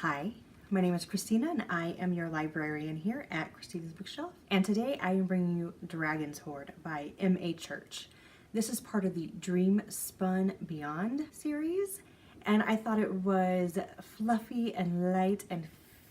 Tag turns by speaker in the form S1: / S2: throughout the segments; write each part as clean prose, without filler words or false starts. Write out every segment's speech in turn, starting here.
S1: Hi, my name is Christina and I am your librarian here at Christina's Bookshelf. And today I am bringing you Dragon's Hoard by M.A. Church. This is part of the Dream Spun Beyond series, and I thought it was fluffy and light and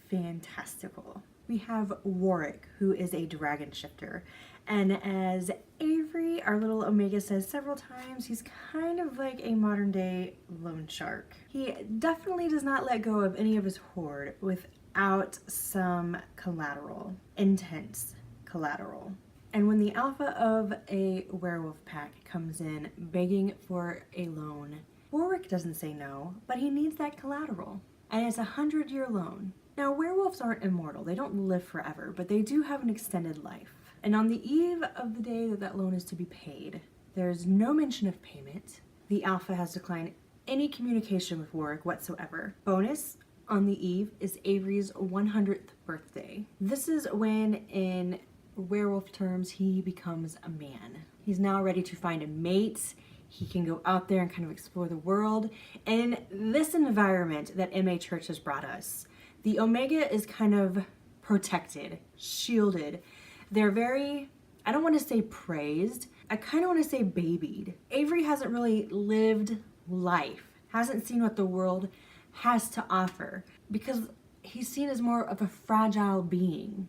S1: fantastical. We have Warwick, who is a dragon shifter, and as Avery, our little Omega, says several times, he's kind of like a modern day loan shark. He definitely does not let go of any of his hoard without some collateral, intense collateral. And when the alpha of a werewolf pack comes in begging for a loan, Warwick doesn't say no, but he needs that collateral. And it's a 100-year loan. Now, werewolves aren't immortal. They don't live forever, but they do have an extended life. And on the eve of the day that loan is to be paid, there's no mention of payment. The alpha has declined any communication with Warwick whatsoever. Bonus, on the eve is Avery's 100th birthday. This is when, in werewolf terms, he becomes a man. He's now ready to find a mate. He can go out there and kind of explore the world. And in this environment that M.A. Church has brought us, the Omega is kind of protected, shielded. They're very, I don't want to say praised, I kind of want to say babied. Avery hasn't really lived life, hasn't seen what the world has to offer, because he's seen as more of a fragile being.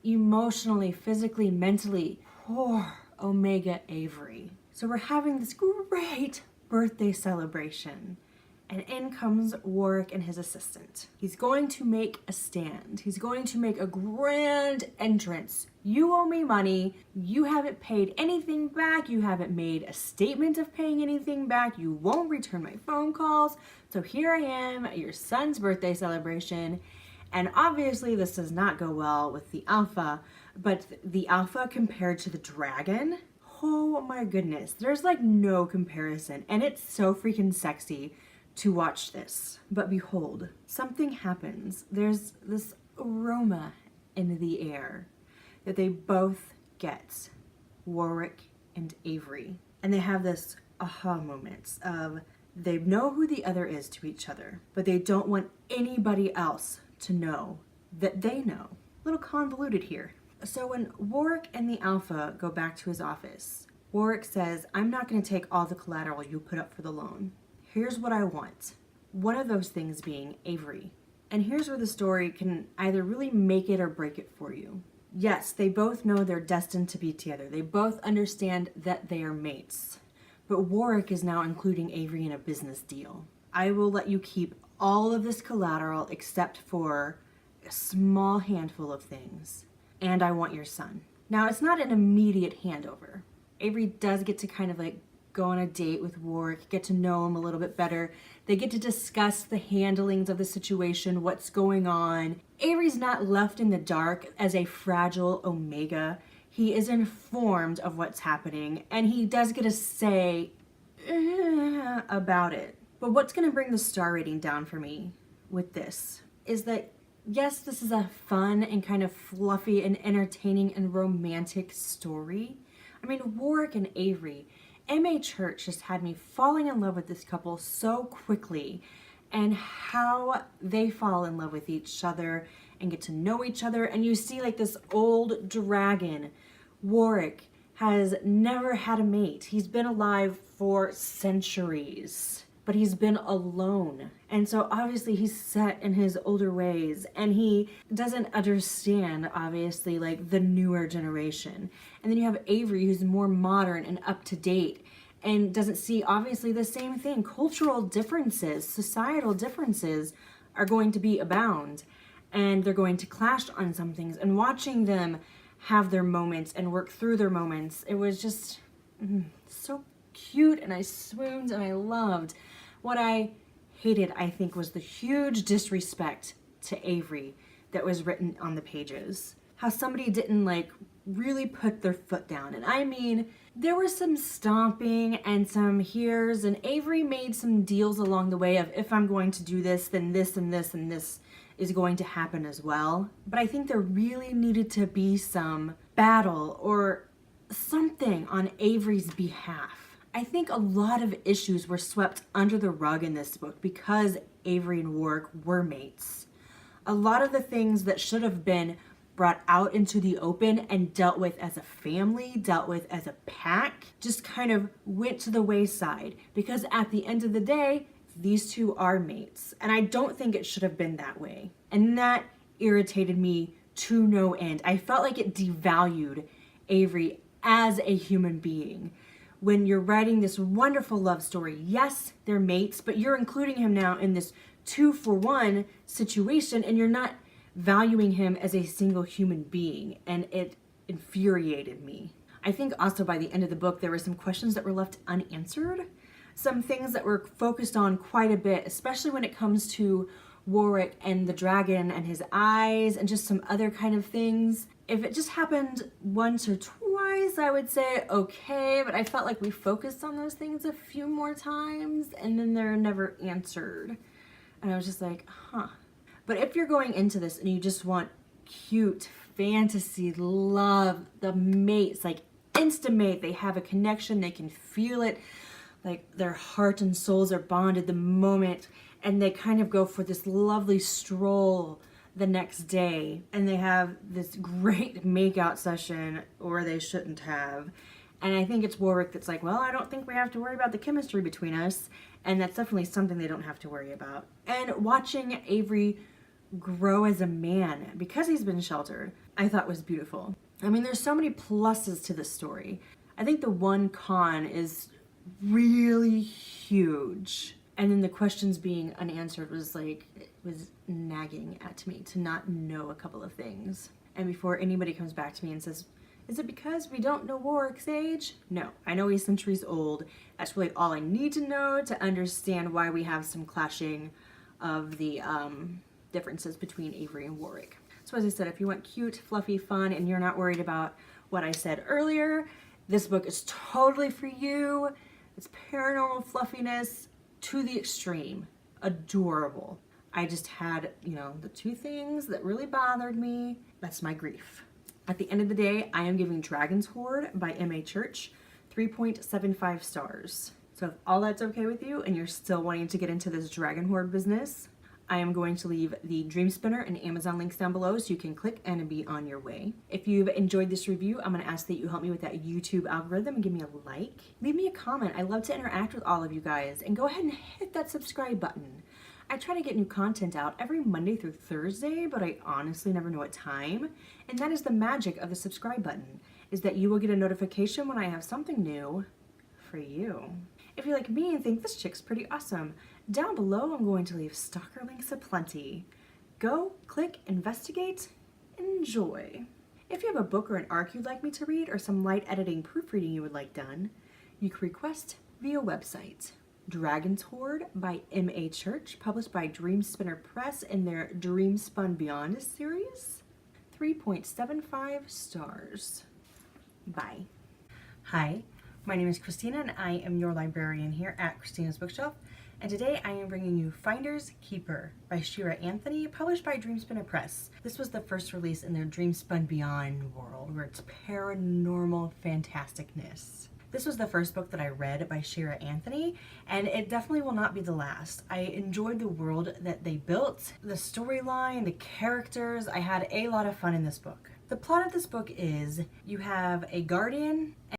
S1: Emotionally, physically, mentally, poor Omega Avery. So we're having this great birthday celebration. And in comes Warwick and his assistant. He's going to make a stand. He's going to make a grand entrance. You owe me money. You haven't paid anything back. You haven't made a statement of paying anything back. You won't return my phone calls. So here I am at your son's birthday celebration. And obviously this does not go well with the alpha, but the alpha compared to the dragon, oh my goodness, there's like no comparison. And it's so freaking sexy to watch this. But behold, something happens. There's this aroma in the air that they both get, Warwick and Avery. And they have this aha moments of they know who the other is to each other, but they don't want anybody else to know that they know. A little convoluted here. So when Warwick and the alpha go back to his office, Warwick says, I'm not going to take all the collateral you put up for the loan. Here's what I want. One of those things being Avery. And here's where the story can either really make it or break it for you. Yes, they both know they're destined to be together. They both understand that they are mates. But Warwick is now including Avery in a business deal. I will let you keep all of this collateral except for a small handful of things. And I want your son. Now, it's not an immediate handover. Avery does get to kind of like go on a date with Warwick, get to know him a little bit better. They get to discuss the handlings of the situation, what's going on. Avery's not left in the dark as a fragile Omega. He is informed of what's happening, and he does get a say about it. But what's going to bring the star rating down for me with this is that, yes, this is a fun and kind of fluffy and entertaining and romantic story. I mean, Warwick and Avery, M.A. Church just had me falling in love with this couple so quickly, and how they fall in love with each other and get to know each other. And you see like this old dragon. Warwick has never had a mate. He's been alive for centuries, but he's been alone. And so obviously he's set in his older ways, and he doesn't understand, obviously, like the newer generation. And then you have Avery, who's more modern and up to date and doesn't see, obviously, the same thing. Cultural differences, societal differences are going to be abound, and they're going to clash on some things. And watching them have their moments and work through their moments, it was just so cute, and I swooned and I loved. What I hated, I think, was the huge disrespect to Avery that was written on the pages. How somebody didn't like really put their foot down. And I mean, there was some stomping and some here's, and Avery made some deals along the way of, if I'm going to do this, then this and this and this is going to happen as well. But I think there really needed to be some battle or something on Avery's behalf. I think a lot of issues were swept under the rug in this book because Avery and Warwick were mates. A lot of the things that should have been brought out into the open and dealt with as a family, dealt with as a pack, just kind of went to the wayside, because at the end of the day, these two are mates. And I don't think it should have been that way. And that irritated me to no end. I felt like it devalued Avery as a human being. When you're writing this wonderful love story, yes, they're mates, but you're including him now in this 2-for-1 situation, and you're not valuing him as a single human being, and it infuriated me. I think also by the end of the book, there were some questions that were left unanswered, some things that were focused on quite a bit, especially when it comes to Warwick and the dragon and his eyes and just some other kind of things. If it just happened once or twice, I would say okay, but I felt like we focused on those things a few more times and then they're never answered. And I was just like, huh. But if you're going into this and you just want cute fantasy love, the mates, like instamate, they have a connection, they can feel it, like their heart and souls are bonded the moment, and they kind of go for this lovely stroll the next day, and they have this great makeout session, or they shouldn't have. And I think it's Warwick that's like, well, I don't think we have to worry about the chemistry between us, and that's definitely something they don't have to worry about. And watching Avery grow as a man because he's been sheltered, I thought was beautiful. I mean, there's so many pluses to this story. I think the one con is really huge. And then the questions being unanswered was like, it was nagging at me to not know a couple of things. And before anybody comes back to me and says, is it because we don't know Warwick's age? No, I know he's centuries old. That's really all I need to know to understand why we have some clashing of the differences between Avery and Warwick. So as I said, if you want cute, fluffy fun and you're not worried about what I said earlier, this book is totally for you. It's paranormal fluffiness to the extreme. Adorable. I just had, the two things that really bothered me. That's my grief. At the end of the day, I am giving Dragon's Hoard by M.A. Church 3.75 stars. So if all that's okay with you and you're still wanting to get into this Dragon Hoard business, I am going to leave the Dream Spinner and Amazon links down below so you can click and be on your way. If you've enjoyed this review, I'm going to ask that you help me with that YouTube algorithm and give me a like. Leave me a comment. I love to interact with all of you guys. And go ahead and hit that subscribe button. I try to get new content out every Monday through Thursday, but I honestly never know what time. And that is the magic of the subscribe button, is that you will get a notification when I have something new for you. If you're like me and think this chick's pretty awesome, down below I'm going to leave stalker links aplenty. Go, click, investigate, enjoy. If you have a book or an arc you'd like me to read or some light editing proofreading you would like done, you can request via website. Dragon's Hoard by M.A. Church, published by Dream Spinner Press in their Dream Spun Beyond series. 3.75 stars. Bye. Hi, my name is Christina and I am your librarian here at Christina's Bookshelf. And today I am bringing you Finders Keeper by Shira Anthony, published by Dream Spinner Press. This was the first release in their Dream Spun Beyond world, where it's paranormal fantasticness. This was the first book that I read by Shira Anthony, and it definitely will not be the last. I enjoyed the world that they built, the storyline, the characters. I had a lot of fun in this book. The plot of this book is you have a guardian